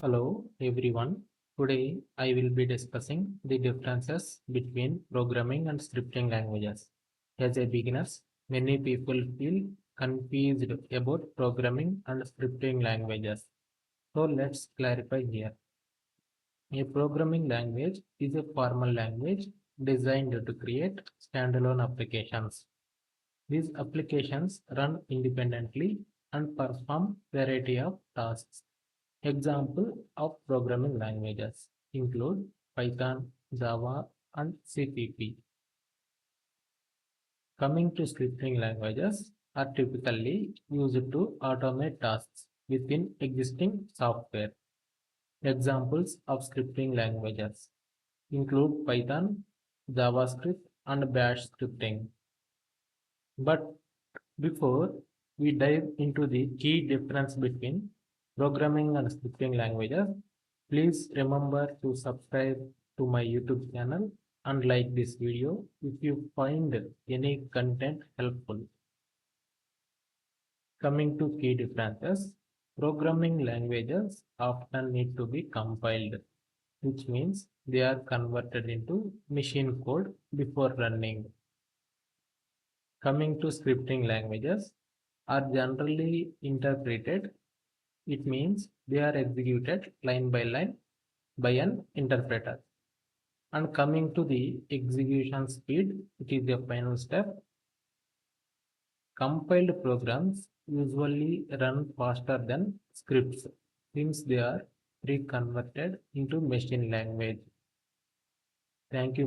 Hello everyone. Today I will be discussing the differences between programming and scripting languages. As a beginners, many people feel confused about programming and scripting languages. So let's clarify here. A programming language is a formal language designed to create standalone applications. These applications run independently and perform variety of tasks. Example of programming languages include Python, Java, and C++. Coming to scripting languages are typically used to automate tasks within existing software. Examples of scripting languages include Python, JavaScript, and Bash scripting. But before we dive into the key difference between programming and scripting languages, please remember to subscribe to my YouTube channel and like this video if you find any content helpful. Coming to key differences, programming languages often need to be compiled, which means they are converted into machine code before running. Coming to scripting languages are generally interpreted. It means they are executed line by line by an interpreter. And coming to the execution speed, it is the final step. Compiled programs usually run faster than scripts since they are pre-converted into machine language. Thank you.